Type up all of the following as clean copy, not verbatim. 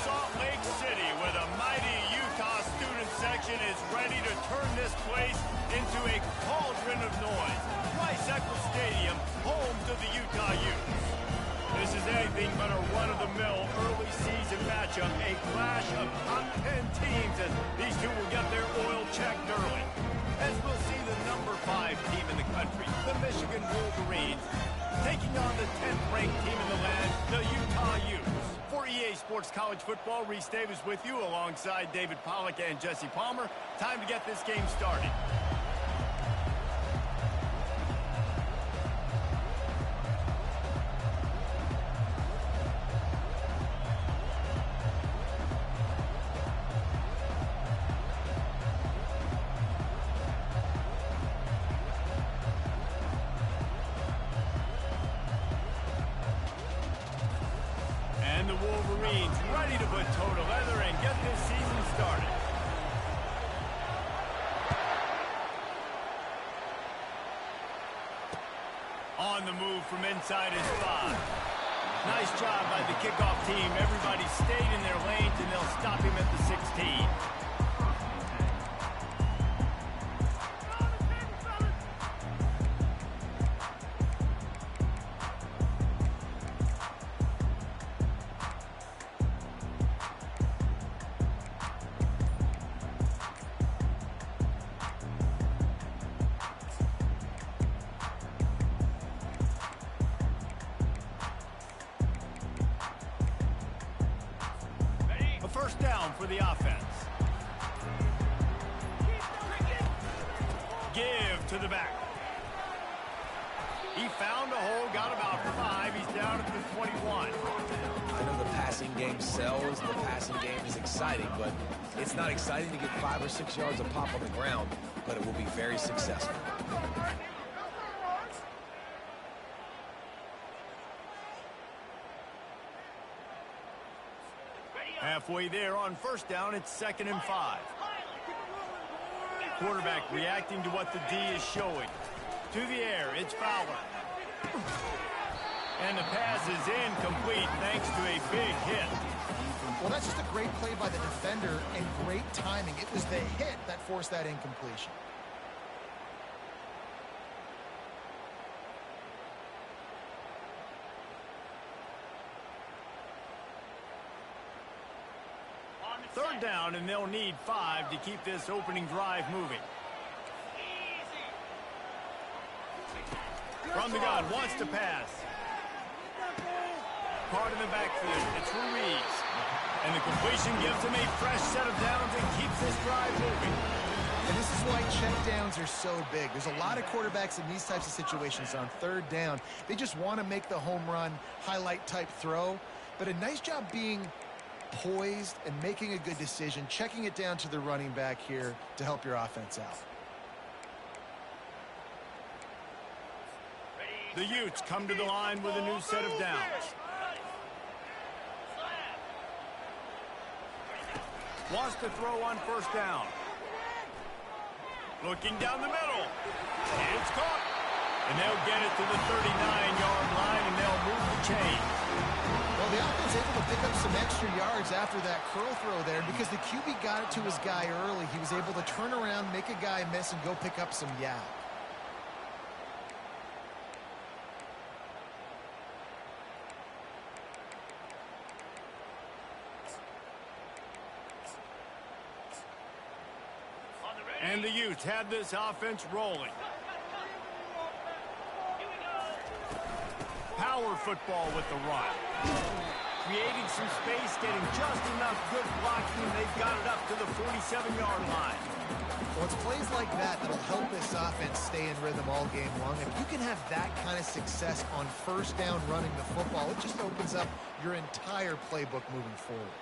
Salt Lake City, where the mighty Utah student section is ready to turn this place into a cauldron of noise. Rice-Eccles Stadium, home to the Utah Utes. This is anything but a run-of-the-mill early season matchup, a clash of top 10 teams as these two will get their oil checked early. As we'll see the number 5 team in the country, the Michigan Wolverines, taking on the 10th-ranked team in the land, the Utah Utes. For EA Sports College Football, Reese Davis with you alongside David Pollack and Jesse Palmer. Time to get this game started. And the Wolverines ready to put toe to leather and get this season started. On the move from inside his 5. Nice job by the kickoff team. Everybody stayed in their lanes, and they'll stop him at the 16. First down for the offense. Give to the back. He found a hole, got about 5. He's down at the 21. I know the passing game sells, the passing game is exciting, but it's not exciting to get 5 or 6 yards of pop on the ground, but it will be very successful. Halfway there on first down, it's 2nd and 5. Quarterback reacting to what the D is showing. To the air, it's Fowler. And the pass is incomplete thanks to a big hit. Well, that's just a great play by the defender and great timing. It was the hit that forced that incompletion. Third down, and they'll need 5 to keep this opening drive moving. From the gun, wants to pass. Caught in the backfield, it's Ruiz. And the completion gives him a fresh set of downs and keeps this drive moving. And this is why check downs are so big. There's a lot of quarterbacks in these types of situations on third down. They just want to make the home run, highlight type throw. But a nice job being poised and making a good decision, checking it down to the running back here to help your offense out. The Utes come to the line with a new set of downs. Wants to throw on first down. Looking down the middle. It's caught. And they'll get it to the 39-yard line, and they'll move the chain. Well, the offense able to pick up some extra yards after that curl throw there because the QB got it to his guy early. He was able to turn around, make a guy miss, and go pick up some yak. And the Utes had this offense rolling. Power football with the run. Creating some space, getting just enough good blocking, and they've got it up to the 47-yard line. Well, it's plays like that that'll help this offense stay in rhythm all game long. If you can have that kind of success on first down running the football, it just opens up your entire playbook moving forward.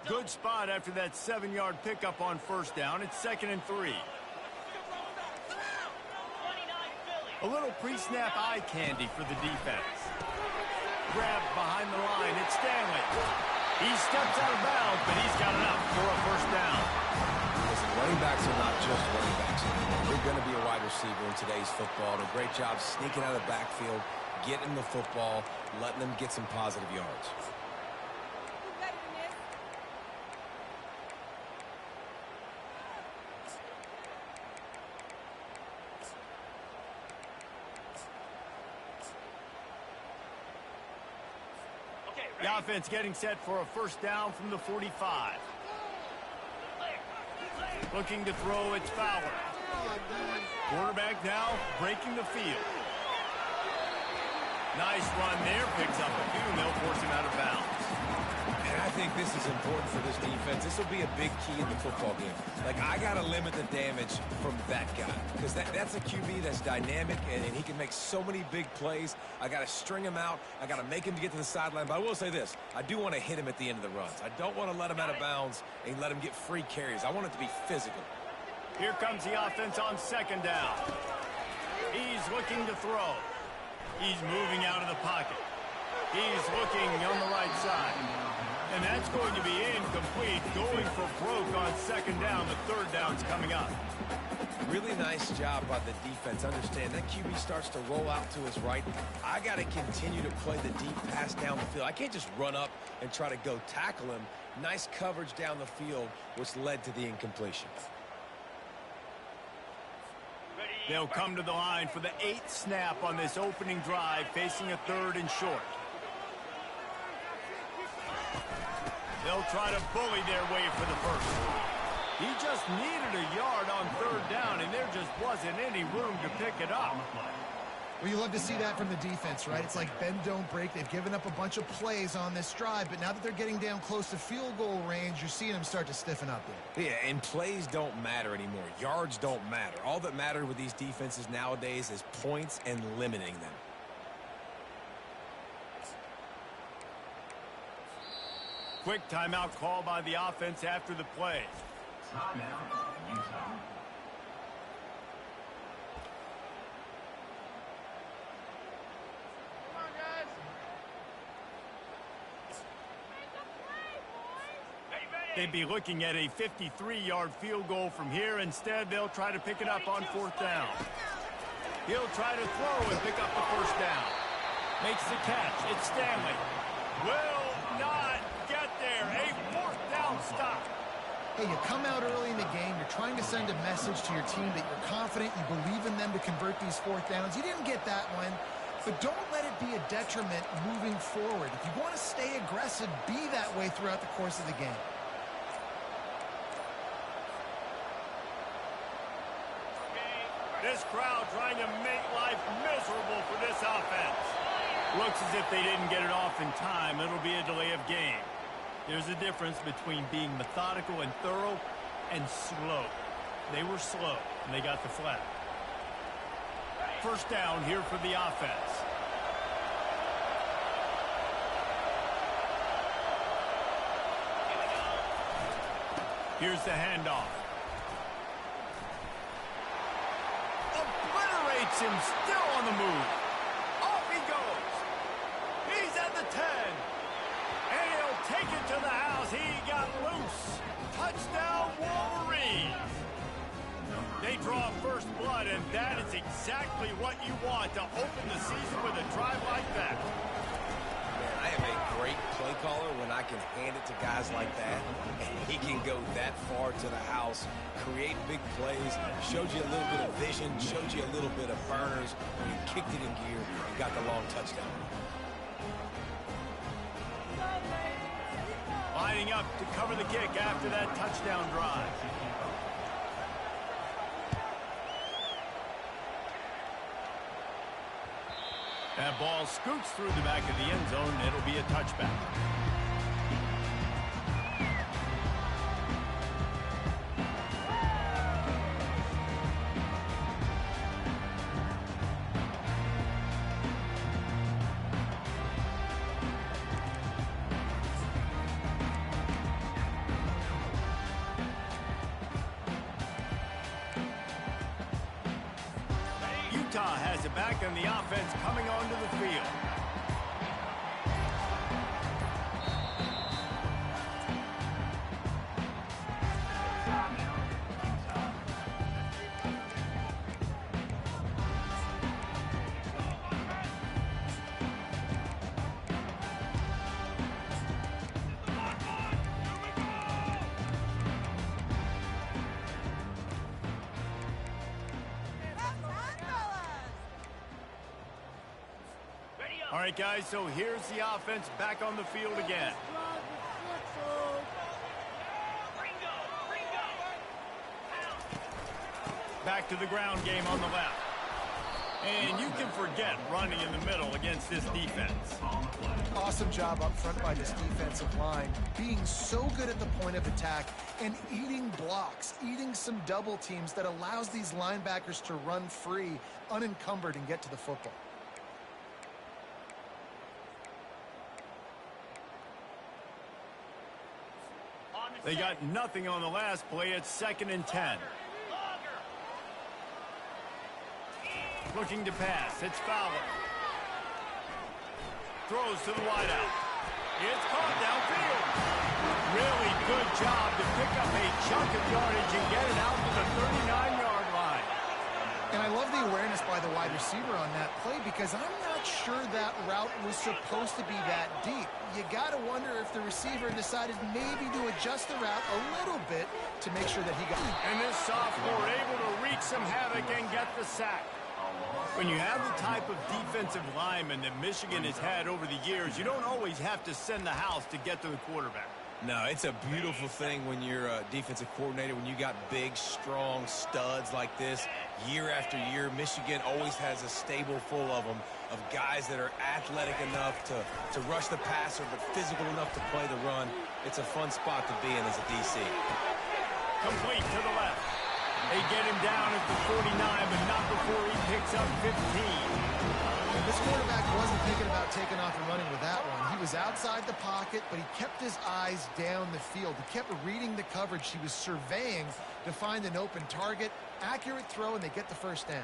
Good spot after that 7-yard pickup on first down. It's 2nd and 3. A little pre-snap eye candy for the defense. grab behind the line. It's Stanley. He steps out of bounds, but he's got enough for a first down. Listen, running backs are not just running backs anymore. They're going to be a wide receiver in today's football. A great job sneaking out of the backfield, getting the football, letting them get some positive yards. The offense getting set for a first down from the 45. Looking to throw, it's Fowler. Quarterback now breaking the field. Nice run there, picks up a few, and they'll force him out of bounds. And I think this is important for this defense. This will be a big key in the football game. Like, I got to limit the damage from that guy because that's a QB that's dynamic, and he can make so many big plays. I got to string him out. I got to make him get to the sideline. But I will say this. I do want to hit him at the end of the runs. I don't want to let him out of bounds and let him get free carries. I want it to be physical. Here comes the offense on second down. He's looking to throw. He's moving out of the pocket. He's looking on the right side. And that's going to be incomplete, going for broke on second down. The third down's coming up. Really nice job by the defense. Understand that QB starts to roll out to his right. I got to continue to play the deep pass down the field. I can't just run up and try to go tackle him. Nice coverage down the field, which led to the incompletion. They'll come to the line for the 8th snap on this opening drive, facing a 3rd and short. They'll try to bully their way for the first. He just needed a yard on 3rd down, and there just wasn't any room to pick it up. Well, you love to see that from the defense, right? It's like bend, don't break. They've given up a bunch of plays on this drive, but now that they're getting down close to field goal range, you're seeing them start to stiffen up there. Yeah, and plays don't matter anymore. Yards don't matter. All that matters with these defenses nowadays is points and limiting them. Quick timeout call by the offense after the play. Timeout, Utah. They'd be looking at a 53-yard field goal from here. Instead, they'll try to pick it up on 4th down. He'll try to throw and pick up the first down. Makes the catch. It's Stanley. Will not get there. A 4th down stop. Hey, you come out early in the game. You're trying to send a message to your team that you're confident, you believe in them to convert these 4th downs. You didn't get that one, but don't let it be a detriment moving forward. If you want to stay aggressive, be that way throughout the course of the game. This crowd trying to make life miserable for this offense. Looks as if they didn't get it off in time. It'll be a delay of game. There's a difference between being methodical and thorough and slow. They were slow, and they got the flag. First down here for the offense. Here's the handoff. Obliterates him, still on the move. Off he goes. He's at the 10. And he'll take it to the house. He got loose. Touchdown, Wolverines. They draw first blood, and that is exactly what you want to open the season with a drive like that. Man, I am a great play caller when I can hand it to guys like that, and he can go that far to the house, create big plays, showed you a little bit of vision, showed you a little bit of burners when he kicked it in gear and got the long touchdown. Lining up to cover the kick after that touchdown drive. That ball scoots through the back of the end zone, and it'll be a touchback. Utah has it back, and the offense coming onto the field. All right, guys, so here's the offense back on the field again. Back to the ground game on the left. And you can forget running in the middle against this defense. Awesome job up front by this defensive line, being so good at the point of attack and eating blocks, eating some double teams that allows these linebackers to run free, unencumbered, and get to the football. They got nothing on the last play. It's 2nd and 10. Looking to pass. It's Fowler. Throws to the wideout. It's caught downfield. Really good job to pick up a chunk of yardage and get it out to the 39-yard line. And I love the awareness by the wide receiver on that play because I'm not sure that route was supposed to be that deep. You got to wonder if the receiver decided maybe to adjust the route a little bit to make sure that he got it. And this sophomore able to wreak some havoc and get the sack. When you have the type of defensive lineman that Michigan has had over the years, you don't always have to send the house to get to the quarterback. No, it's a beautiful thing when you're a defensive coordinator, when you got big, strong studs like this. Year after year, Michigan always has a stable full of them, of guys that are athletic enough to rush the passer, but physical enough to play the run. It's a fun spot to be in as a DC. Complete to the left. They get him down at the 49, but not before he picks up 15. This quarterback wasn't thinking about taking off and running with that one. He was outside the pocket, but he kept his eyes down the field. He kept reading the coverage. He was surveying to find an open target. Accurate throw, and they get the first down.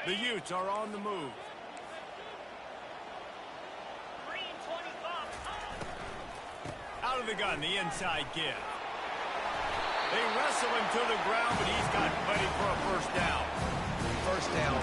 The Utes are on the move. Out of the gun, the inside give. They wrestle him to the ground, but he's got plenty for a first down. First down,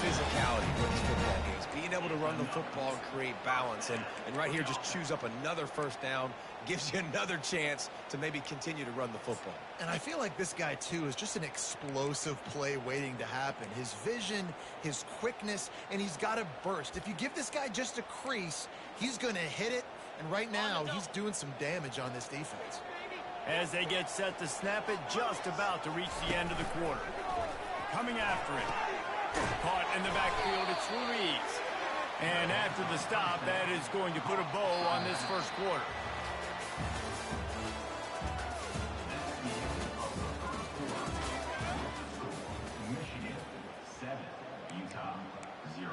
physicality wins football games. Being able to run the football and create balance. And right here, just choose up another first down, gives you another chance to maybe continue to run the football. And I feel like this guy, too, is just an explosive play waiting to happen. His vision, his quickness, and he's got a burst. If you give this guy just a crease, he's going to hit it. And right now, he's doing some damage on this defense. As they get set to snap it, just about to reach the end of the quarter. Coming after it. Caught in the backfield, it's Ruiz. And after the stop, that is going to put a bow on this first quarter. Michigan 7, Utah 0.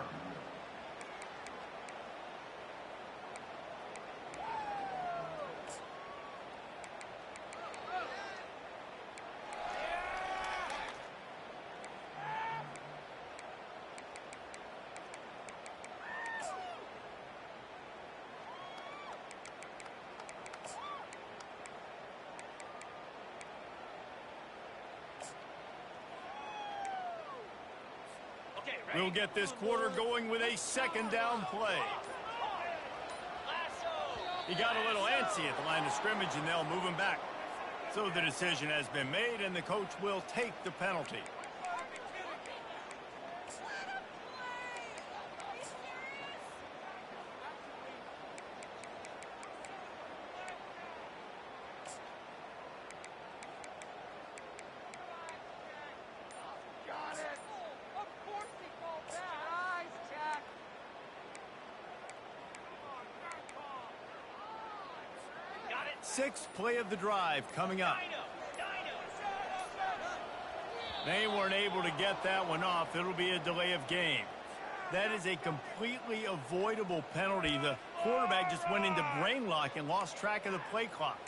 We'll get this quarter going with a second down play. He got a little antsy at the line of scrimmage, and they'll move him back. So the decision has been made, and the coach will take the penalty. Sixth play of the drive coming up. They weren't able to get that one off. It'll be a delay of game. That is a completely avoidable penalty. The quarterback just went into brain lock and lost track of the play clock.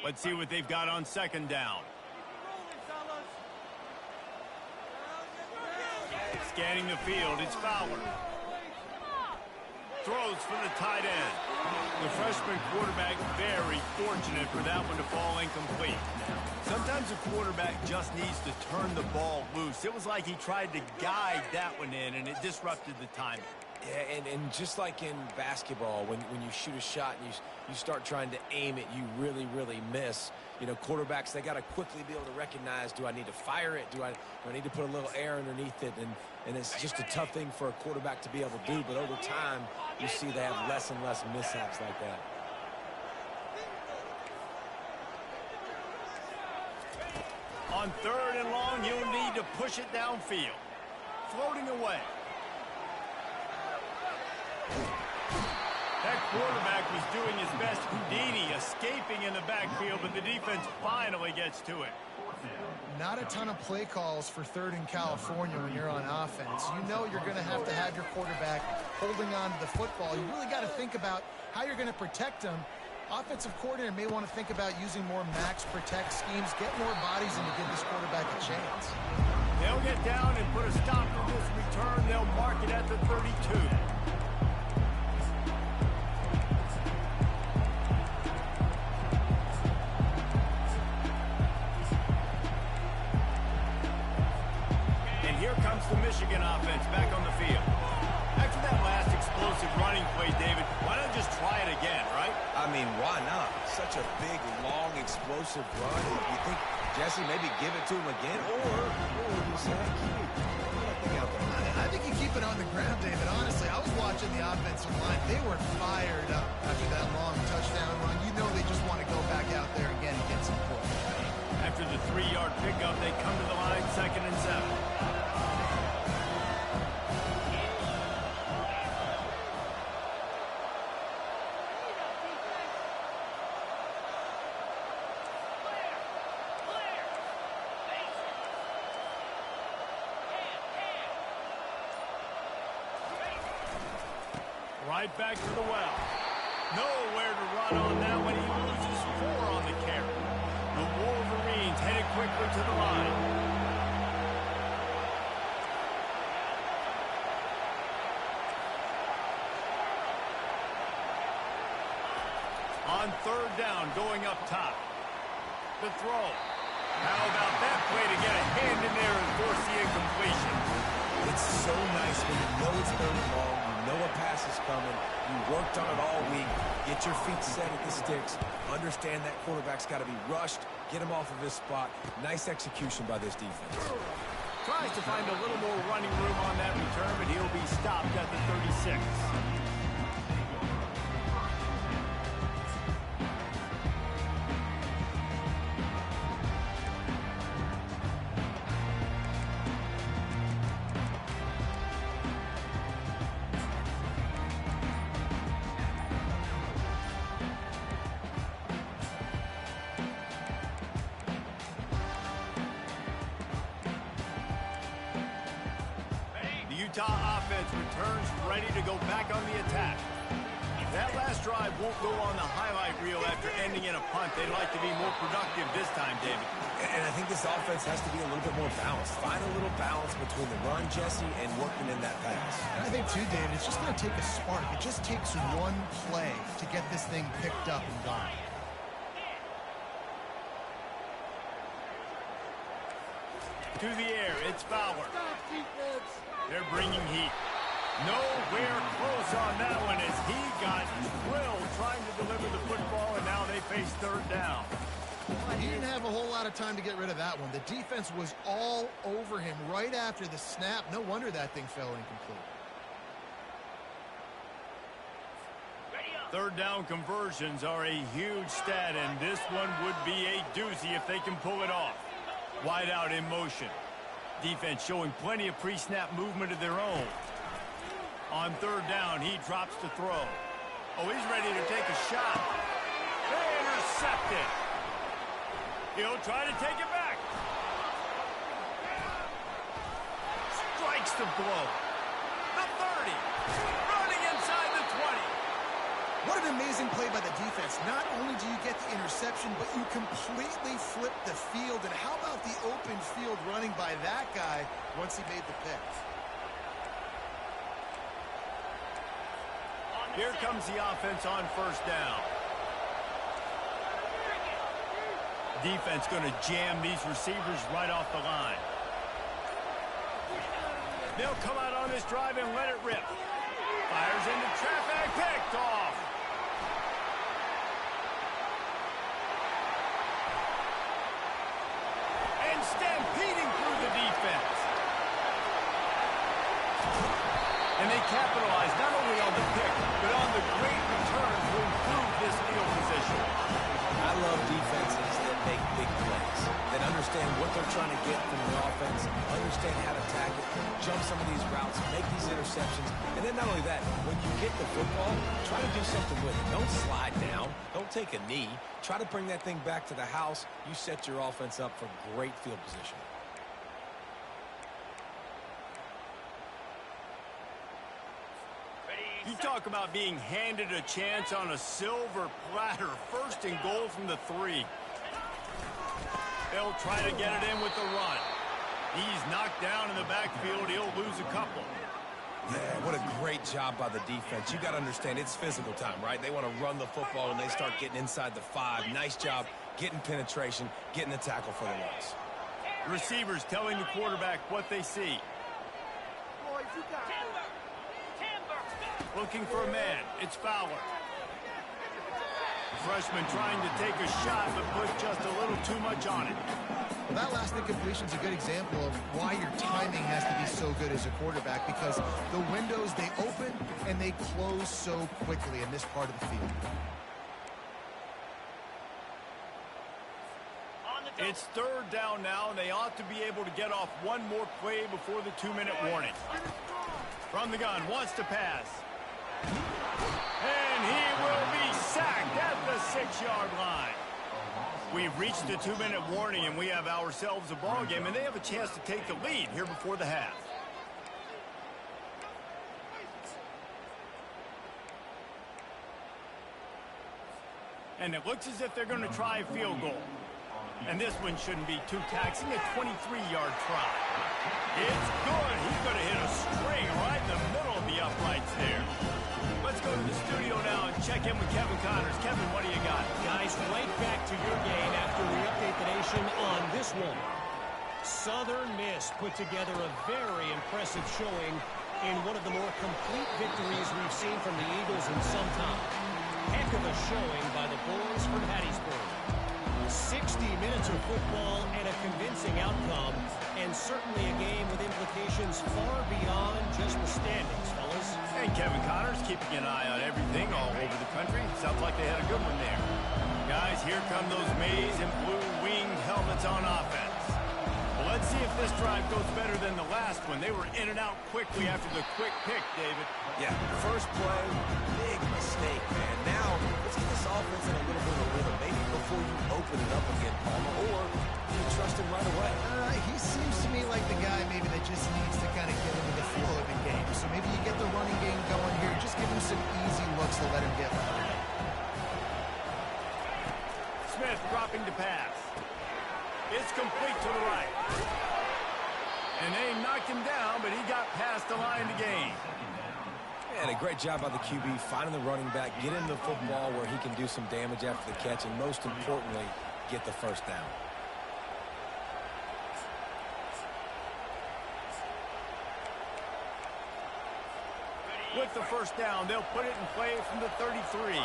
Let's see what they've got on second down. Scanning the field, it's Fowler. Throws for the tight end. The freshman quarterback very fortunate for that one to fall incomplete. Sometimes a quarterback just needs to turn the ball loose. It was like he tried to guide that one in, and it disrupted the timing. Yeah, and just like in basketball, when you shoot a shot and you start trying to aim it, you really miss. You know, quarterbacks, they got to quickly be able to recognize, do I need to fire it? Do I need to put a little air underneath it? And it's just a tough thing for a quarterback to be able to do. But over time, you see they have less and less mishaps like that. On 3rd and long, you'll need to push it downfield. Floating away. That quarterback was doing his best Houdini, escaping in the backfield, but the defense finally gets to it. Not a ton of play calls for 3rd in California when you're on offense. You know you're going to have your quarterback holding on to the football. You really got to think about how you're going to protect him. Offensive coordinator may want to think about using more max protect schemes, get more bodies in to give this quarterback a chance. They'll get down and put a stop to this return. They'll mark it at the 32. Here comes the Michigan offense back on the field. After that last explosive running play, David, why not just try it again, right? I mean, why not? Such a big, long, explosive run. You think, Jesse, maybe give it to him again? Or you say, I think you keep it on the ground, David. Honestly, I was watching the offensive line. They were fired up after that long touchdown run. You know they just want to go back out there again and get some points. After the 3-yard pickup, they come to the line, 2nd and 7. Right back to the well. Nowhere to run on that one. He loses 4 on the carry. The Wolverines headed quickly to the line. On 3rd down, going up top. The throw. How about that play to get a hand in there and force the incompletion? it's so nice when you know it's 3rd and long. You know a pass is coming. You worked on it all week. Get your feet set at the sticks. Understand that quarterback's got to be rushed. Get him off of his spot. Nice execution by this defense. Tries to find a little more running room on that return, but he'll be stopped at the 36. Utah offense returns ready to go back on the attack. That last drive won't go on the highlight reel after ending in a punt. They'd like to be more productive this time, David. And I think this offense has to be a little bit more balanced. Find a little balance between the run, Jesse, and working in that pass. And I think, too, David, it's just going to take a spark. It just takes one play to get this thing picked up and gone. To the air, it's Fowler. They're bringing heat. Nowhere close on that one as he got drilled trying to deliver the football, and now they face 3rd down. He didn't have a whole lot of time to get rid of that one. The defense was all over him right after the snap. No wonder that thing fell incomplete. 3rd down conversions are a huge stat, and this one would be a doozy if they can pull it off. Wide out in motion. Defense showing plenty of pre-snap movement of their own. On 3rd down, he drops to throw. Oh, he's ready to take a shot. Intercepted. He'll try to take it back. Strikes the blow. The 30. Running inside the 20. What an amazing play by the defense. Not only do you get the interception, but you completely flip the field. And how about the open field running by that guy once he made the pick? Here comes the offense on first down. Defense going to jam these receivers right off the line. They'll come out on this drive and let it rip. Fires into traffic, picked off. And stampeding through the defense. And they capitalize not only on the pick, but on the great return to improve this field position. I love defenses that make big plays, that understand what they're trying to get from the offense, understand how to attack it, jump some of these routes, make these interceptions. And then not only that, when you get the football, try to do something with it. Don't slide down. Don't take a knee. Try to bring that thing back to the house. You set your offense up for great field position. You talk about being handed a chance on a silver platter. First and goal from the 3. They'll try to get it in with the run. He's knocked down in the backfield. He'll lose a couple. Yeah, what a great job by the defense. You got to understand, it's physical time, right? They want to run the football and they start getting inside the 5. Nice job getting penetration, getting the tackle for the loss. Receivers telling the quarterback what they see. Boys, you got it. Looking for a man. It's Fowler. The freshman trying to take a shot, but put just a little too much on it. Well, that last incompletion is a good example of why your timing has to be so good as a quarterback, because the windows, they open and they close so quickly in this part of the field. It's third down now, and they ought to be able to get off one more play before the 2-minute warning. From the gun, wants to pass. And he will be sacked at the 6-yard line. We've reached the 2-minute warning, and we have ourselves a ball game, and they have a chance to take the lead here before the half. And it looks as if they're going to try a field goal. And this one shouldn't be too taxing, a 23-yard try. It's good. He's going to hit a string right in the middle of the uprights there. Let's go to the studio now and check in with Kevin Connors. Kevin, what do you got? Guys, right back to your game after we update the nation on this one. Southern Miss put together a very impressive showing in one of the more complete victories we've seen from the Eagles in some time. Heck of a showing by the boys from Hattiesburg. 60 minutes of football and a convincing outcome, and certainly a game with implications far beyond just the standings, fellas. And Kevin Connors keeping an eye on everything all over the country. Sounds like they had a good one there. Guys, here come those maize and blue winged helmets on offense. Well, let's see if this drive goes better than the last one. They were in and out quickly after the quick pick, David. Yeah, first play, big mistake, man. Now, let's get this offense in a little bit of a rhythm. Maybe before you open it up again, Palmer, or you trust him right away. He seems to me like the guy maybe that just needs to kind of get into the flow of the game. So maybe you get the running game going here. Just give him some easy looks to let him get louder. Smith dropping to pass. It's complete to the right. And they knocked him down, but he got past the line to gain. And a great job by the QB finding the running back, get him the football where he can do some damage after the catch, and most importantly, get the first down. With the first down, they'll put it in play from the 33.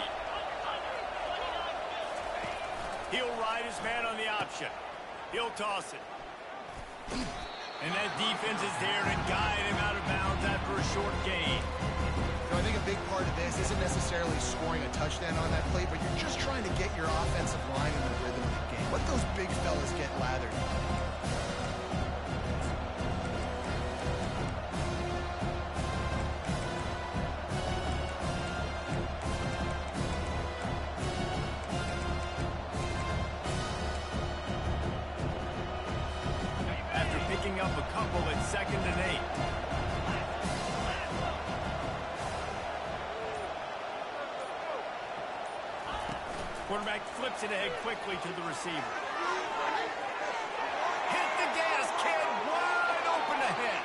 He'll ride his man on the option. He'll toss it. And that defense is there to guide him out of bounds after a short gain. I think a big part of this isn't necessarily scoring a touchdown on that play, but you're just trying to get your offensive line in the rhythm of the game. Let those big fellas get lathered. After picking up a couple at 2nd and 8. Quarterback flips it ahead quickly to the receiver. Hit the gas, kid. Wide open ahead.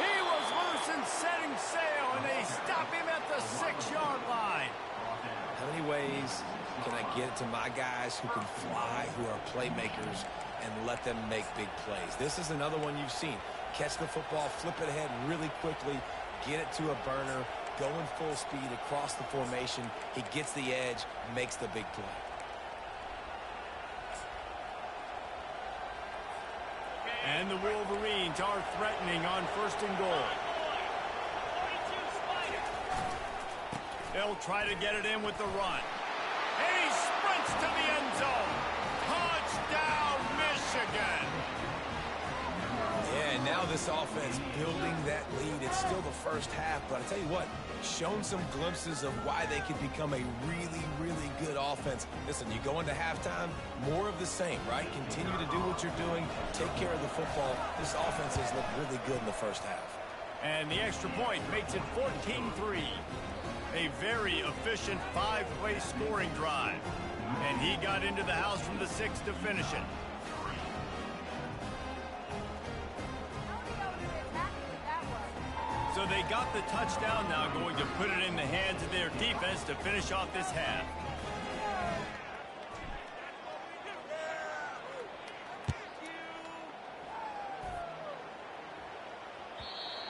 He was loose and setting sail, and they stop him at the Can I get it to my guys who can fly, who are playmakers, and let them make big plays? This is another one you've seen. Catch the football, flip it ahead really quickly, get it to a burner, going full speed across the formation. He gets the edge, makes the big play. And the Wolverines are threatening on 1st and goal. They'll try to get it in with the run. And he sprints to the end zone. Touchdown, Michigan. Yeah, and now this offense building that lead. It's still the first half, but I tell you what, shown some glimpses of why they could become a really, really good offense. Listen, you go into halftime, more of the same, right? Continue to do what you're doing, take care of the football. This offense has looked really good in the first half. And the extra point makes it 14-3. A very efficient 5-play scoring drive. And he got into the house from the 6 to finish it. So they got the touchdown, now going to put it in the hands of their defense to finish off this half.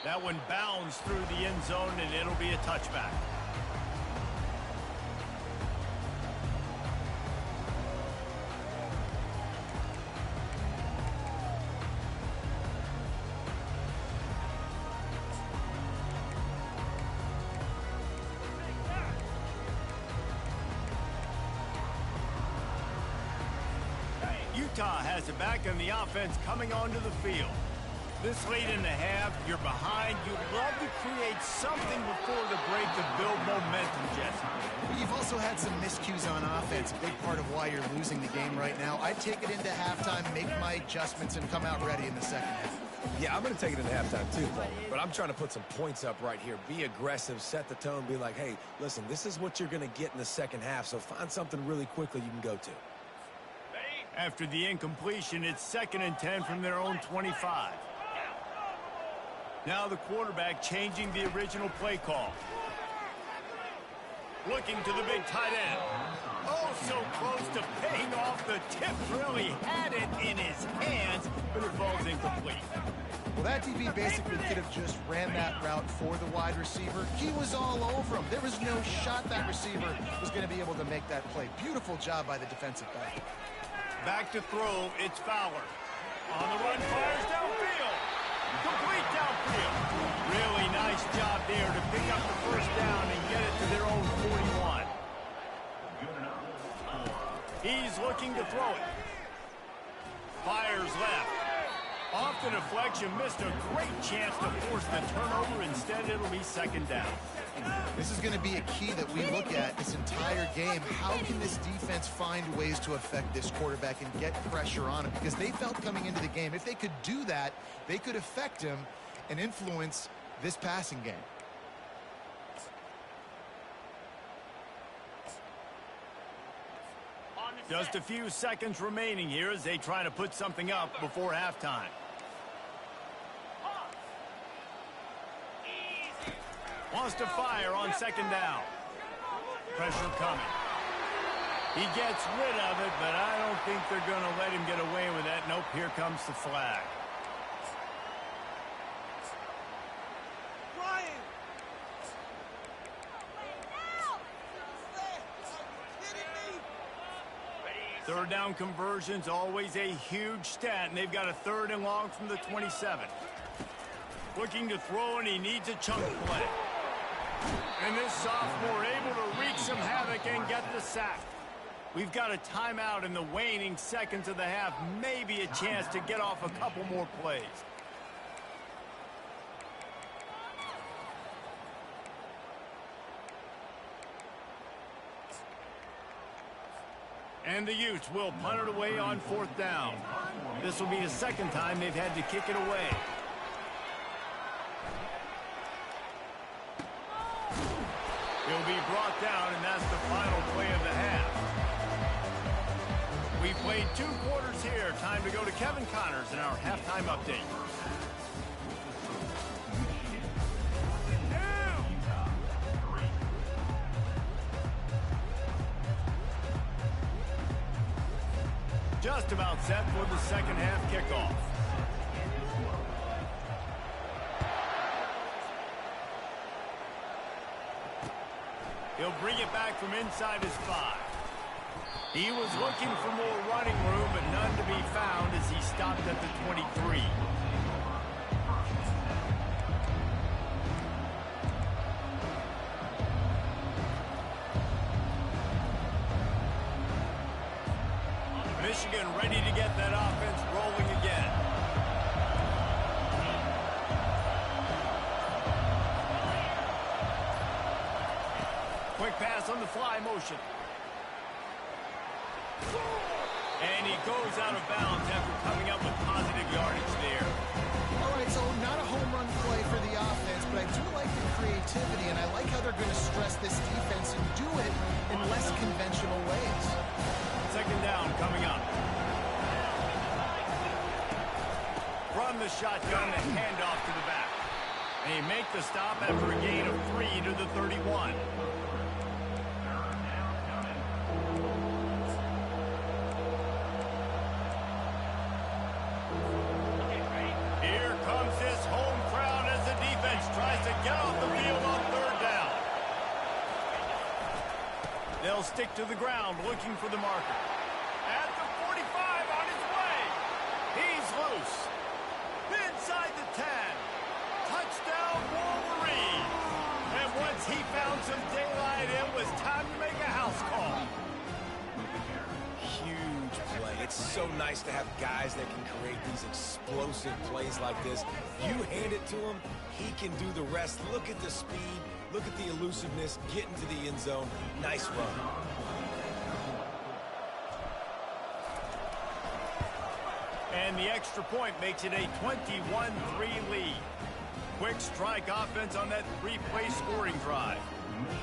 That one bounds through the end zone, and it'll be a touchback. Utah has it back, and the offense coming onto the field. This late in the half, you're behind. You'd love to create something before the break to build momentum, Jesse. You've also had some miscues on offense, a big part of why you're losing the game right now. I'd take it into halftime, make my adjustments, and come out ready in the second half. Yeah, I'm going to take it into halftime too, Paul. But I'm trying to put some points up right here. Be aggressive, set the tone, be like, hey, listen, this is what you're going to get in the second half, so find something really quickly you can go to. After the incompletion, it's 2nd and 10 from their own 25. Now the quarterback changing the original play call. Looking to the big tight end. Oh, so close to paying off. The tip really had it in his hands, but it falls incomplete. Well, that DB basically could have just ran that route for the wide receiver. He was all over him. There was no shot that receiver was going to be able to make that play. Beautiful job by the defensive back. Back to throw, it's Fowler. On the run, fires downfield. Complete downfield. Really nice job there to pick up the first down and get it to their own 41. He's looking to throw it. Fires left. Off the deflection, missed a great chance to force the turnover. Instead, it'll be 2nd down. This is going to be a key that we look at this entire game. How can this defense find ways to affect this quarterback and get pressure on him? Because they felt coming into the game, if they could do that, they could affect him and influence this passing game. Just a few seconds remaining here as they try to put something up before halftime. Wants to fire on 2nd down. Pressure coming. He gets rid of it, but I don't think they're going to let him get away with that. Nope, here comes the flag. Third down conversions, always a huge stat, and they've got a 3rd and long from the 27. Looking to throw, and he needs a chunk play. And this sophomore able to wreak some havoc and get the sack. We've got a timeout in the waning seconds of the half. Maybe a chance to get off a couple more plays. And the Utes will punt it away on 4th down. This will be the 2nd time they've had to kick it away. He'll be brought down, and that's the final play of the half. We played 2 quarters here. Time to go to Kevin Connors in our halftime update. just about set for the second half kickoff. He'll bring it back from inside his 5. He was looking for more running room, but none to be found as he stopped at the 23. Michigan ready to get that offense rolling again. Quick pass on the fly motion. And he goes out of bounds after coming up with positive yardage there. All right, so not a home run play for the offense, but I do like the creativity, and I like how they're going to stress this defense and do it in less conventional ways. Second down coming up. From the shotgun, the handoff to the back. They make the stop after a gain of 3 to the 31. Here comes this home crowd as the defense tries to get off the field on third down. They'll stick to the ground looking for the marker. At the 45 on his way. He's loose. Inside the 10. Touchdown Wolverine. And once he found some daylight, it was time to make a house call. Huge play. It's so nice to have guys that can create these explosive plays like this. You hand it to him, he can do the rest. Look at the speed. Look at the elusiveness. Get into the end zone. Nice run. And the extra point makes it a 21-3 lead. Quick strike offense on that 3-play scoring drive.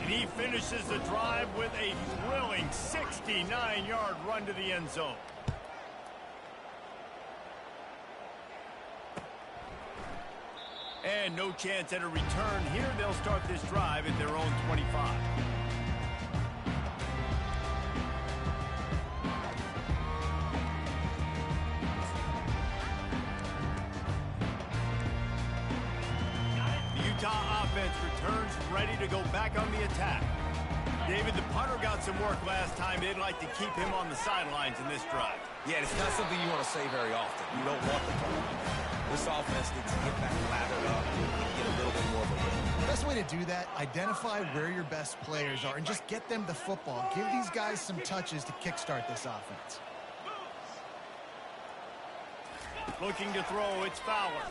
And he finishes the drive with a thrilling 69-yard run to the end zone. And no chance at a return here. They'll start this drive at their own 25. Utah offense returns ready to go back on the attack. David, the punter got some work last time. They'd like to keep him on the sidelines in this drive. Yeah, it's not something you want to say very often. You don't want the punter. This offense needs to get back lathered up and get a little bit more of a rhythm. The best way to do that, identify where your best players are and just get them the football. Give these guys some touches to kickstart this offense. Looking to throw, it's Fowler.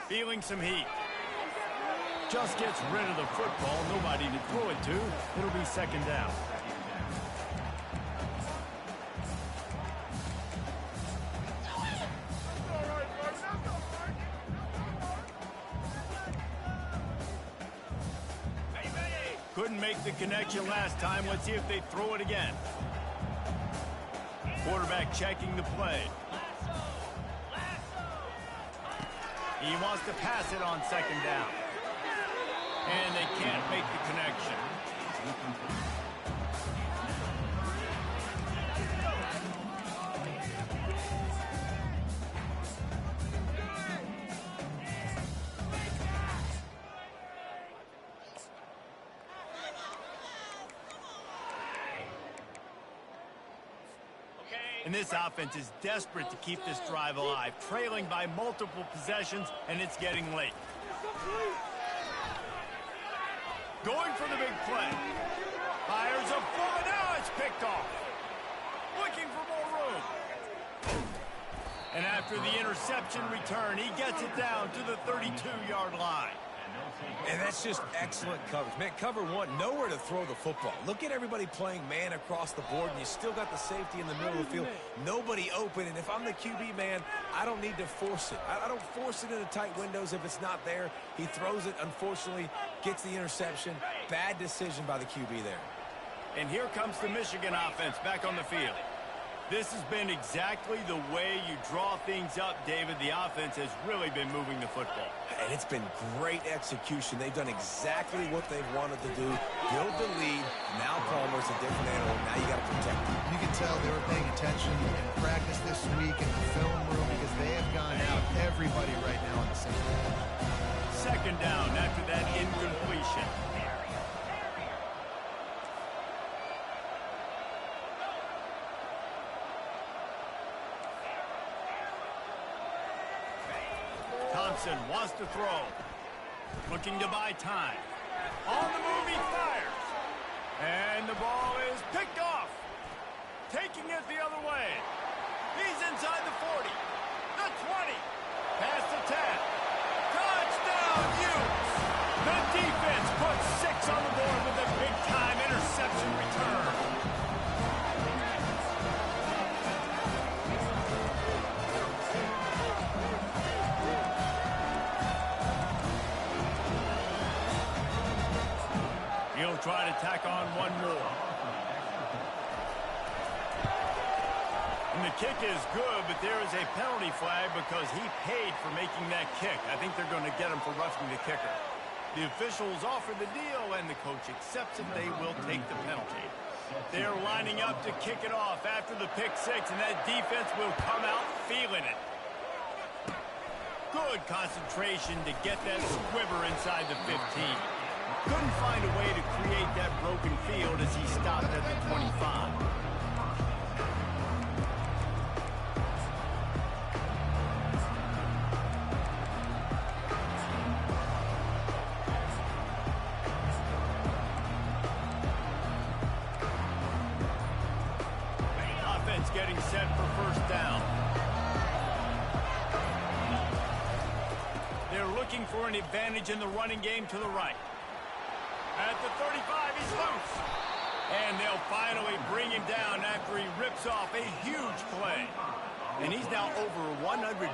Feeling some heat. Just gets rid of the football. Nobody to throw it to. It'll be second down. Couldn't make the connection last time. Let's see if they throw it again. Quarterback checking the play. He wants to pass it on second down. And they can't make the connection. And this offense is desperate to keep this drive alive, trailing by multiple possessions, and it's getting late. Going for the big play. Fires a forward. Now it's picked off. Looking for more room. And after the interception return, he gets it down to the 32-yard line. And that's just excellent coverage. Man, cover one, nowhere to throw the football. Look at everybody playing man across the board, and you still got the safety in the middle of the field. Nobody open, and if I'm the QB, man, I don't need to force it. I don't force it into tight windows if it's not there. He throws it, unfortunately, gets the interception. Bad decision by the QB there. And here comes the Michigan offense back on the field. This has been exactly the way you draw things up, David. The offense has really been moving the football. And it's been great execution. They've done exactly what they've wanted to do. Build the lead. Now Palmer's a different animal. Now you got to protect him. You can tell they were paying attention in practice this week in the film room because they have gone out everybody right now on the same page. Second down after that incompletion. Thompson wants to throw. Looking to buy time. On the move, he fires. And the ball is picked off. Taking it the other way. He's inside the 40. The 20. Past the 10. Touchdown, Utes. The defense puts 6 on the board with a big-time interception return. He'll try to tack on one more. And the kick is good, but there is a penalty flag because he paid for making that kick. I think they're going to get him for roughing the kicker. The officials offer the deal, and the coach accepts it. They will take the penalty. They're lining up to kick it off after the pick six, and that defense will come out feeling it. Good concentration to get that squibber inside the 15. Couldn't find a way to create that broken field as he stopped at the 25. Offense getting set for first down. They're looking for an advantage in the running game to the right. At the 35, he's loose. And they'll finally bring him down after he rips off a huge play. And he's now over 150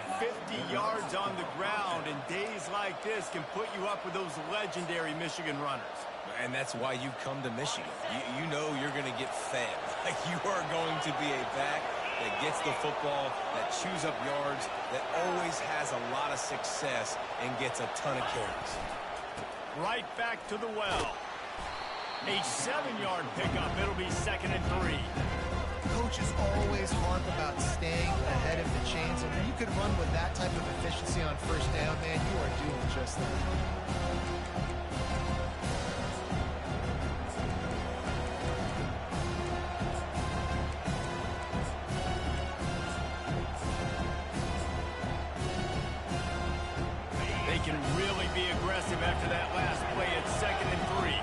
yards on the ground, and days like this can put you up with those legendary Michigan runners. And that's why you come to Michigan. You know you're going to get fed. Like, you are going to be a back that gets the football, that chews up yards, that always has a lot of success and gets a ton of carries. Right back to the well. A 7-yard pickup. It'll be 2nd and 3. Coaches always harp about staying ahead of the chains, and when you can run with that type of efficiency on first down, man, you are doing just that. They can really be aggressive after that last play at 2nd and 3.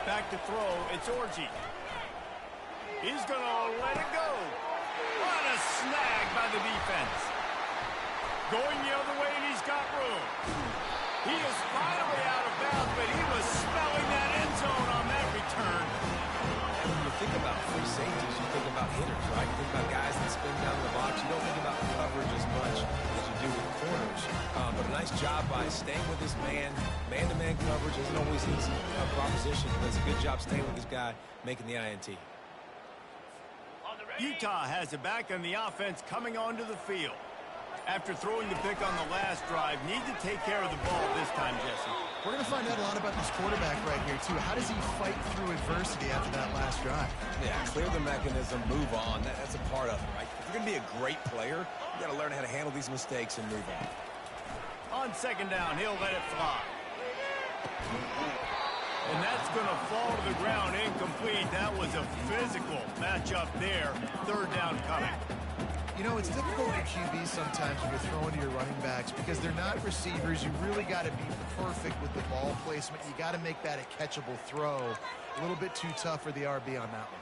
Back to throw, it's Orji. He's going to let it go. What a snag by the defense. Going the other way, and he's got room. He is finally out of bounds, but he was smelling that end zone on that return. And when you think about free safeties, you think about hitters, right? You think about guys that spin down the box. You don't think about coverage as much as you do with corners. But a nice job by staying with this man. Man-to-man coverage isn't always easy proposition. But it's a good job staying with this guy, making the INT. Utah has it back on the offense coming onto the field. After throwing the pick on the last drive, need to take care of the ball this time, Jesse. We're going to find out a lot about this quarterback right here, too. How does he fight through adversity after that last drive? Yeah, clear the mechanism, move on. That's a part of it, right? If you're going to be a great player, you got to learn how to handle these mistakes and move on. On 2nd down, he'll let it fly. And that's going to fall to the ground incomplete. That was a physical matchup there. 3rd down coming. You know, it's difficult in QB sometimes when you're throwing to your running backs because they're not receivers. You really got to be perfect with the ball placement. You got to make that a catchable throw. A little bit too tough for the RB on that one.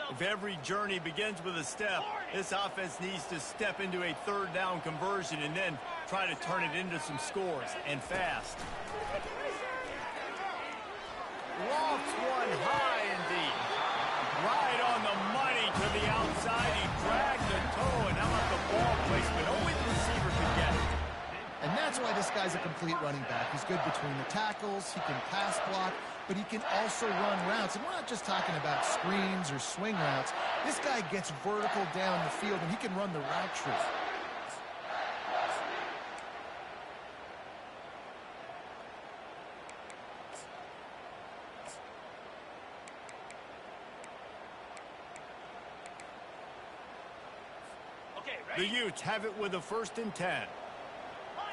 If every journey begins with a step, this offense needs to step into a 3rd down conversion and then try to turn it into some scores, and fast. Lofts one high indeed. Right on the money to the outside. He dragged the toe, and how about the ball placement? Only the receiver could And that's why this guy's a complete running back. He's good between the tackles, he can pass block, but he can also run routes. And we're not just talking about screens or swing routes. This guy gets vertical down the field, and he can run the route tree. The Utes have it with a 1st and 10.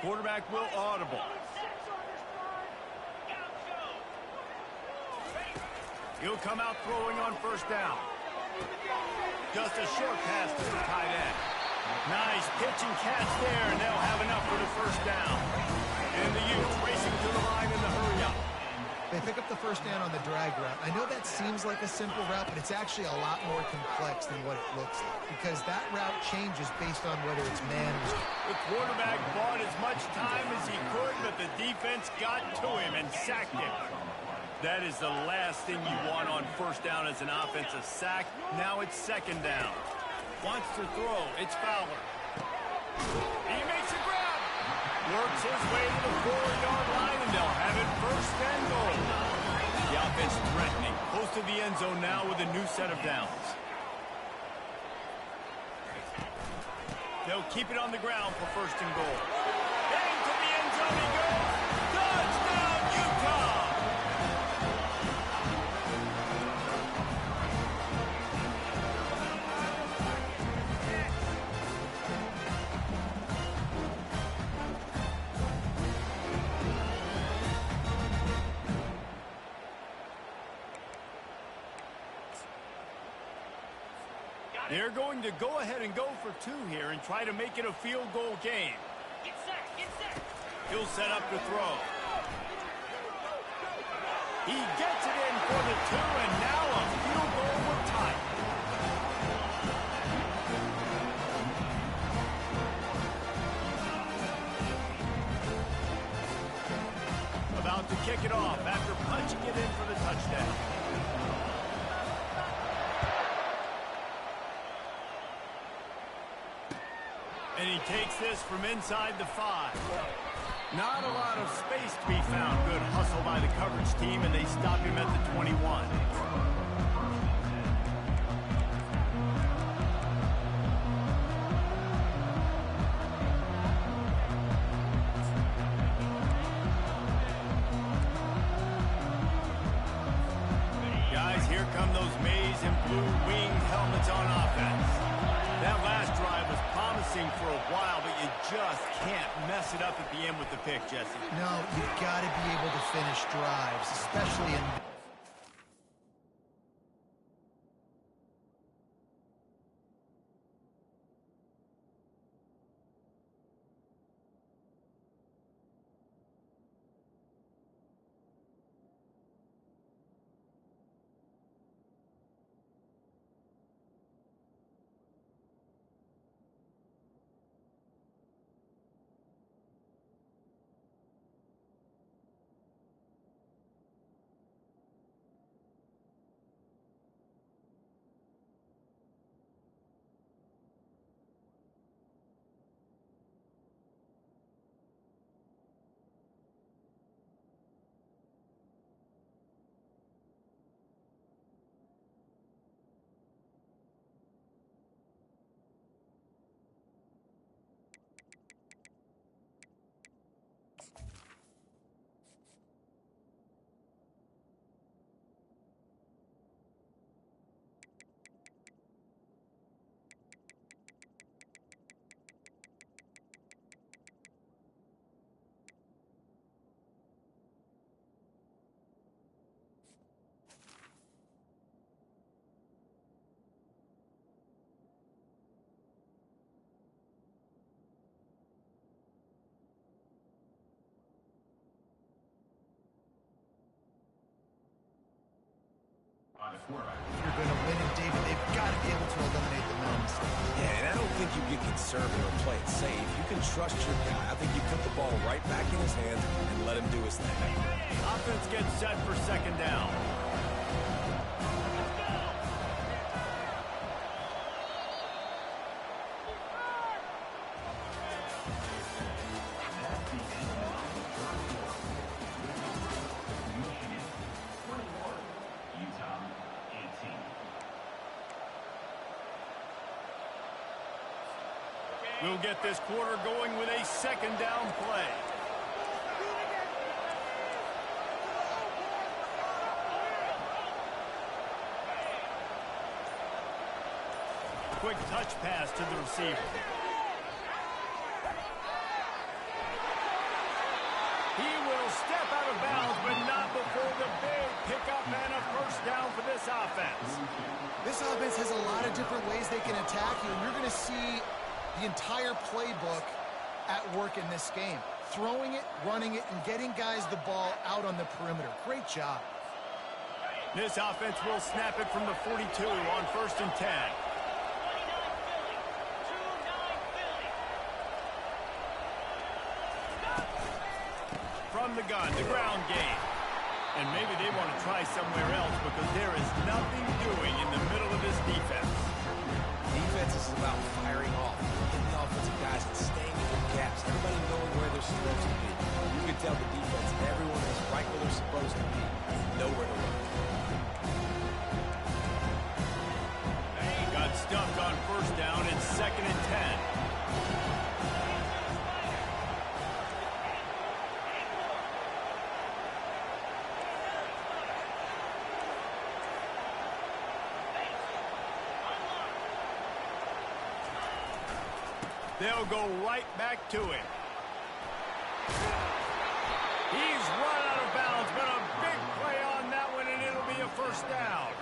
Quarterback will audible. He'll come out throwing on 1st down. Just a short pass to the tight end. Nice pitch and catch there, and they'll have enough for the 1st down. And the Utes racing to the line in the hurry-up. They pick up the 1st down on the drag route. I know that seems like a simple route, but it's actually a lot more complex than what it looks like, because that route changes based on whether it's man or zone. The quarterback bought as much time as he could, but the defense got to him and sacked him. That is the last thing you want on 1st down as an offensive sack. Now it's 2nd down. Wants to throw. It's Fowler. He makes a grab. Works his way to the 4-yard line, and they'll have it 1st and goal. The offense threatening. Close to the end zone now with a new set of downs. They'll keep it on the ground for 1st and goal. Heading to the end zone he goes. Touchdown, Utah! They're going to go ahead and go for 2 here and try to make it a field goal game. Get set, get set. He'll set up to throw. He gets it in for the 2, and now a field goal will tie. About to kick it off after punching it in for the touchdown. And he takes this from inside the 5. Not a lot of space to be found. Good hustle by the coverage team, and they stop him at the 21. Guys, here come those maize and blue winged helmets on offense. That last drive was promising for a while, but you just can't mess it up at the end with the pick, Jesse. No, you've got to be able to finish drives, especially in... If you're going to win it, David, they've got to be able to eliminate the numbers. Yeah, and I don't think you get conservative or play it safe. You can trust your guy. I think you put the ball right back in his hands and let him do his thing. Offense gets set for 2nd down. We'll get this quarter going with a second down play. Quick touch pass to the receiver. He will step out of bounds, but not before the big pickup and a first down for this offense. This offense has a lot of different ways they can attack you, and you're going to see the entire playbook at work in this game. Throwing it, running it, and getting guys the ball out on the perimeter. Great job. This offense will snap it from the 42 on 1st and 10. From the gun, the ground game. And maybe they want to try somewhere else because there is nothing doing in the middle of this defense. Defense is about firing off, getting the offensive guys and staying in their gaps, everybody knowing where they're supposed to be. You can tell the defense, everyone is right where they're supposed to be, nowhere to run. Got stuffed on 1st down. It's 2nd and 10. They'll go right back to him. He's run out of bounds, but a big play on that one, and it'll be a first down.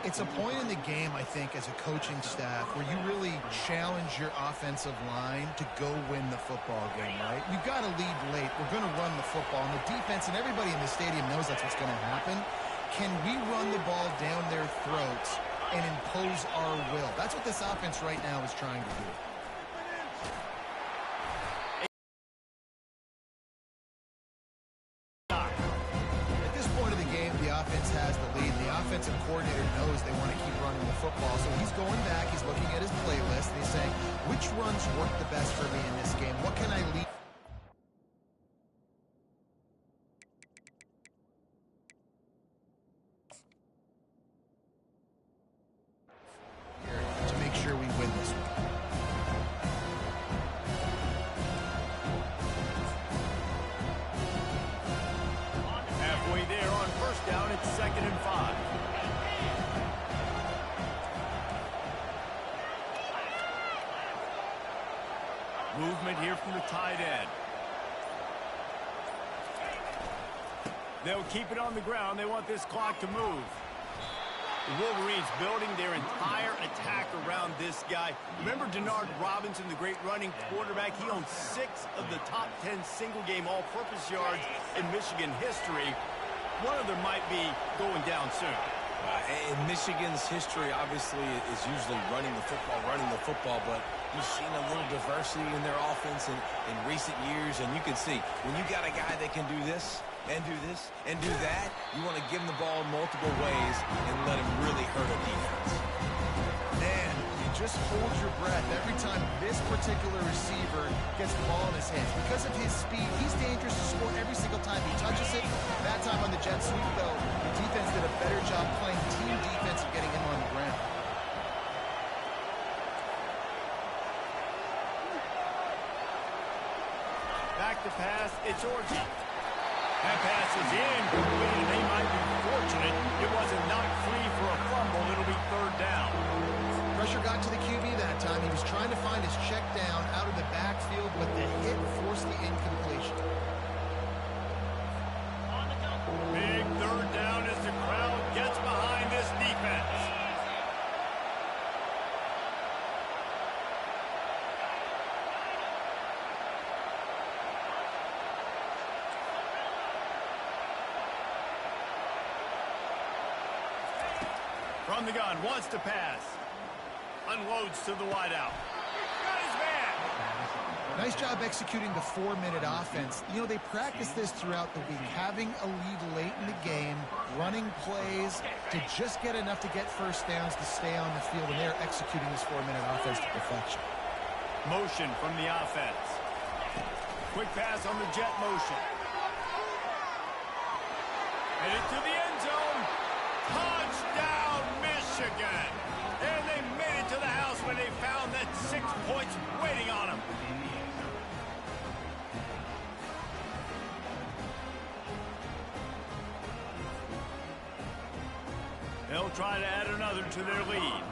It's a point in the game, I think, as a coaching staff, where you really challenge your offensive line to go win the football game, right? You've got to lead late. We're going to run the football. And the defense and everybody in the stadium knows that's what's going to happen. Can we run the ball down their throats and impose our will? That's what this offense right now is trying to do. Has the lead. The offensive coordinator knows they want to keep running the football, so he's going back, he's looking at his playlist, and he's saying, which runs work the best for me in this game? What can I lead? Here to make sure we win this one. Halfway there on 1st down, it's 2nd and 5. Movement here from the tight end. They'll keep it on the ground. They want this clock to move. The Wolverines building their entire attack around this guy. Remember Denard Robinson, the great running quarterback? He owns 6 of the top 10 single-game all-purpose yards in Michigan history. One of them might be going down soon. In Michigan's history, obviously, is usually running the football, but you've seen a little diversity in their offense in recent years, and you can see when you got a guy that can do this and do this and do that, you want to give him the ball multiple ways and let him really hurt a defense. Man, you just hold your breath every time this particular receiver gets the ball in his hands. Because of his speed, he's dangerous to score every single time he touches it. That time on the jet sweep, though, the defense did a better job playing team defense and getting him on the ground. Back to pass, it's Orji. That pass is incomplete, and they might be fortunate it wasn't knocked free for a fumble. It'll be 3rd down. Pressure got to the QB that time. He was trying to find his check down out of the backfield, but the hit forced the incompletion. Big 3rd down as the crowd gets behind this defense. From the gun, wants to pass. Unloads to the wideout. Got his man. Nice job executing the 4-minute offense. You know, they practice this throughout the week, having a lead late in the game, running plays to just get enough to get first downs to stay on the field, and they're executing this 4-minute offense to perfection. Motion from the offense. Quick pass on the jet motion. Headed to the end zone. Touchdown, Michigan. And they made it to the house when they found that 6 points waiting on them. try to add another to their lead.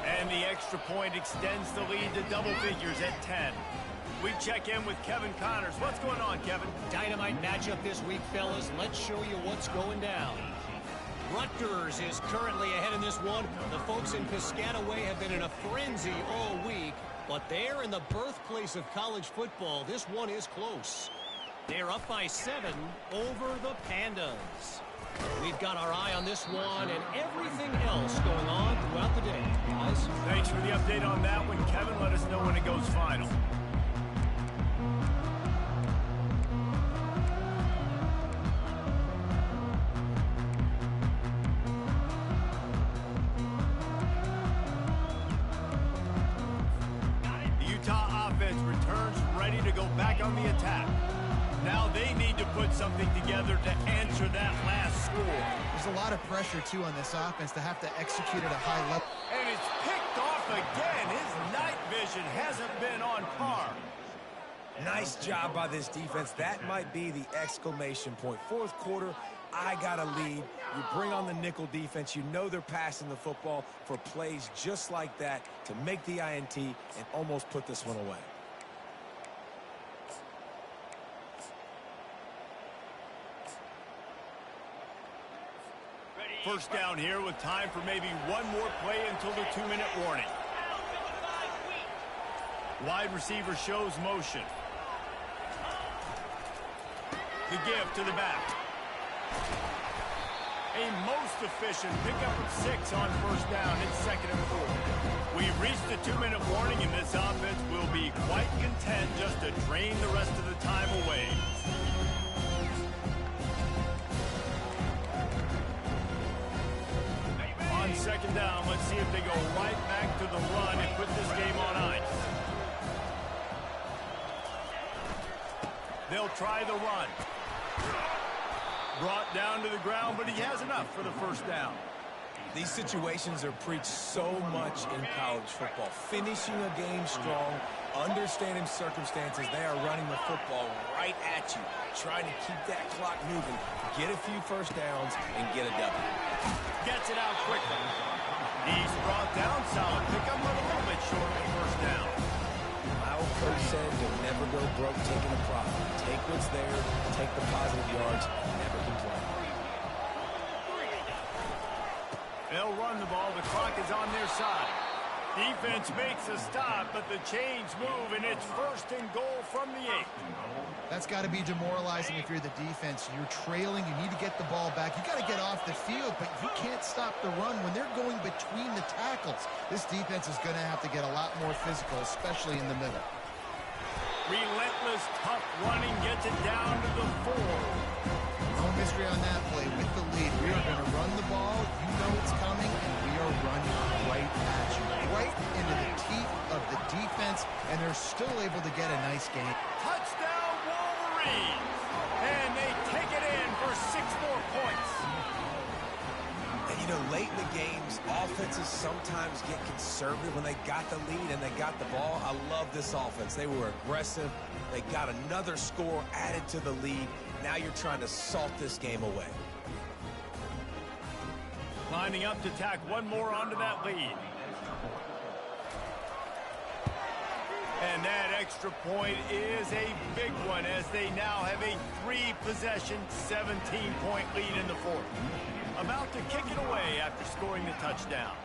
And the extra point extends the lead to double figures at 10. We check in with Kevin Connors. What's going on, Kevin? Dynamite matchup this week, fellas. Let's show you what's going down. Rutgers is currently ahead in this one. The folks in Piscataway have been in a frenzy all week, but they're in the birthplace of college football. This one is close. They're up by 7 over the Pandas. We've got our eye on this one and everything else going on throughout the day. Guys? Thanks for the update on that one, Kevin. Let us know when it goes final. The Utah offense returns ready to go back on the attack. Now they need to put something together to answer that last score. There's a lot of pressure, too, on this offense to have to execute at a high level. And it's picked off again. His night vision hasn't been on par. Nice job by this defense. That might be the exclamation point. Fourth quarter, I got a lead. You bring on the nickel defense. You know they're passing the football for plays just like that to make the INT and almost put this one away. First down here with time for maybe one more play until the 2-minute warning. Wide receiver shows motion. The give to the back. A most efficient pickup of 6 on first down. It's 2nd and 4. We've reached the 2-minute warning, and this offense will be quite content just to drain the rest of the time away. On 2nd down, let's see if they go right back to the run and put this game on ice. They'll try the run. Brought down to the ground, but he has enough for the first down. These situations are preached so much in college football. Finishing a game strong, understanding circumstances. They are running the football right at you, trying to keep that clock moving, get a few first downs, and get a W. Gets it out quickly. He's brought down. Solid pickup, but a little bit short of the first down. My old coach said you'll never go broke taking a profit. Take what's there, take the positive yards, and never complain. They'll run the ball. The clock is on their side. Defense makes a stop, but the chains move, and it's 1st and goal from the 8. That's got to be demoralizing if you're the defense. You're trailing. You need to get the ball back. You got to get off the field, but you can't stop the run when they're going between the tackles. This defense is going to have to get a lot more physical, especially in the middle. Relentless, tough running gets it down to the 4. No mystery on that play. With the lead, we are going to run the ball. You know it's coming, and we are running right at you, right into the teeth of the defense, and they're still able to get a nice game. Touchdown, Wolverines! And they take it in for 6 more points. And, you know, late in the games, offenses sometimes get conservative when they got the lead and they got the ball. I love this offense. They were aggressive. They got another score added to the lead. Now you're trying to salt this game away. Lining up to tack one more onto that lead. And that extra point is a big one as they now have a 3-possession, 17-point lead in the 4th. About to kick it away after scoring the touchdown.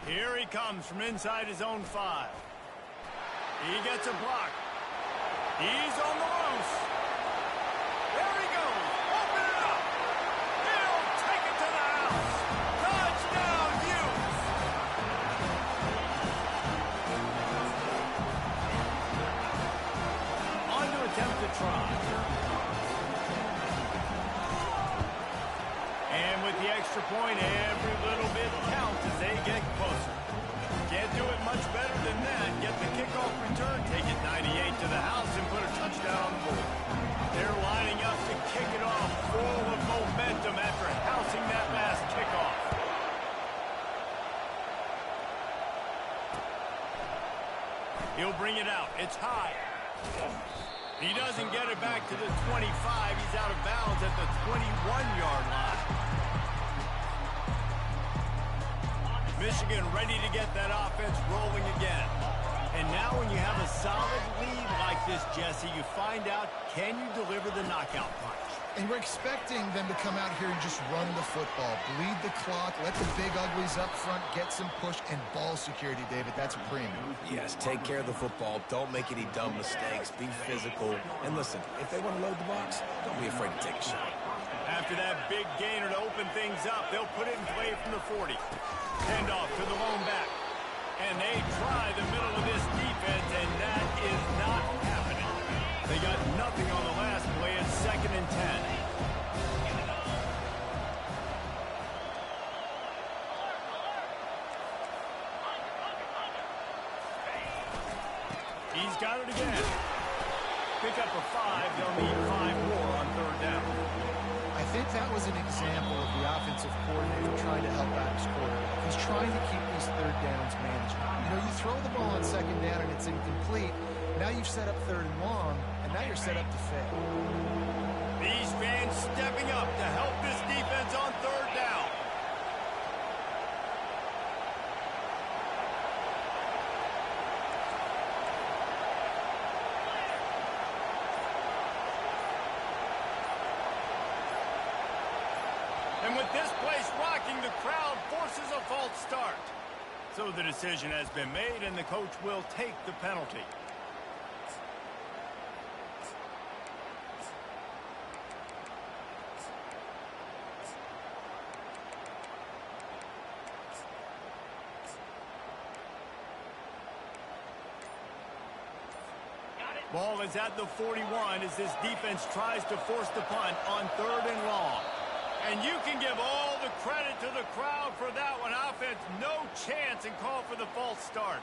Here he comes from inside his own 5. He gets a block. He's on the loose. There he goes. Open it up. He'll take it to the house. Touchdown, Utes. On to attempt to try. And with the extra point, every little bit counts as they get closer. Can't do it much better than that. Get the kickoff return, take it 98 to the house, and put a touchdown on the board. They're lining up to kick it off full of momentum after housing that last kickoff. He'll bring it out. It's high. He doesn't get it back to the 25. He's out of bounds at the 21-yard line. Michigan ready to get that offense rolling again. And now when you have a solid lead like this, Jesse, you find out, can you deliver the knockout punch? And we're expecting them to come out here and just run the football, bleed the clock, let the big uglies up front get some push and ball security, David. That's a premium. Yes, take care of the football. Don't make any dumb mistakes. Be physical. And listen, if they want to load the box, don't be afraid to take a shot. After that big gainer to open things up, they'll put it in play from the 40. Handoff to the lone back. And they try the middle of this defense, and that is not happening. They got nothing on the last play. It's 2nd and 10. He's got it again. Pick up a 5. They'll need 5 more on 3rd down. I think that was an example of the offensive coordinator trying to help out his quarterback. He's trying to keep these 3rd downs manageable. You know, you throw the ball on 2nd down and it's incomplete. Now you've set up 3rd and long, and now you're set up to fail. These fans stepping up to help this defense on 3rd down. And with this place rocking, the crowd forces a false start. So the decision has been made, and the coach will take the penalty. Ball is at the 41 as this defense tries to force the punt on 3rd and long. And you can give all the credit to the crowd for that one. Offense, no chance, and call for the false start.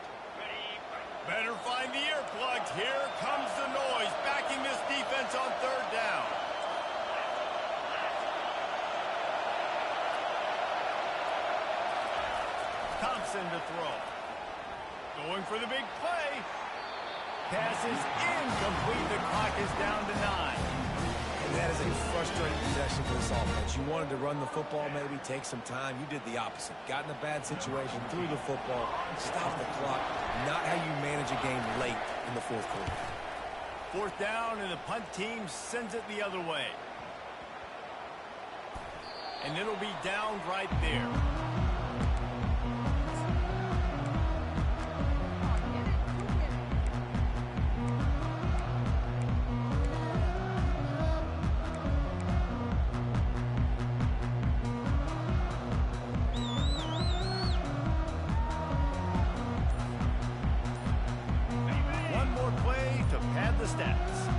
Better find the earplugs. Here comes the noise, backing this defense on 3rd down. Thompson to throw. Going for the big play. Pass is incomplete. The clock is down to 9. And that is a frustrating possession for this offense. You wanted to run the football, maybe take some time. You did the opposite. Got in a bad situation, threw the football, stopped the clock. Not how you manage a game late in the 4th quarter. 4th down, and the punt team sends it the other way. And it'll be down right there. Stats.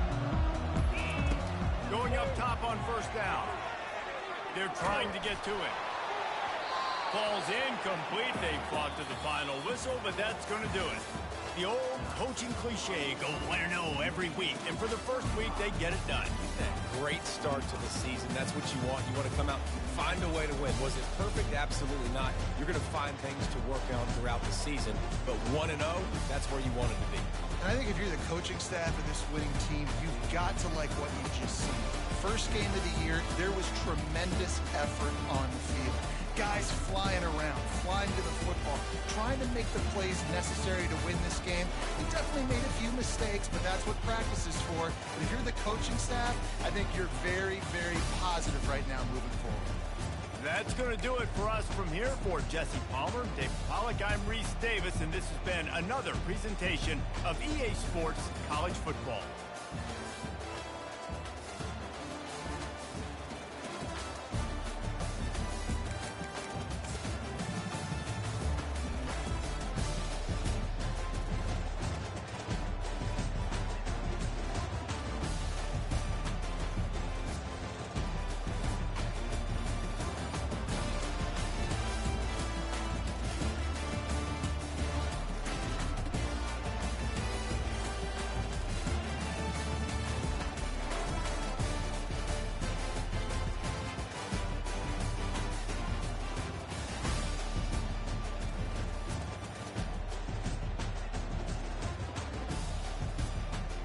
Going up top on 1st down. They're trying to get to it. Ball's incomplete. They fought to the final whistle, but that's going to do it. The old coaching cliche, go win or no every week. And for the first week, they get it done. Great start to the season. That's what you want. You want to come out, find a way to win. Was it perfect? Absolutely not. You're going to find things to work on throughout the season. But 1-0, that's where you want it to be. And I think if you're the coaching staff of this winning team, you've got to like what you've just seen. First game of the year, there was tremendous effort on the field. Guys flying around, flying to the football, trying to make the plays necessary to win this game. They definitely made a few mistakes, but that's what practice is for. But if you're the coaching staff, I think you're very, very positive right now moving forward. That's going to do it for us from here. For Jesse Palmer, Dave Pollack, I'm Reese Davis, and this has been another presentation of EA Sports College Football.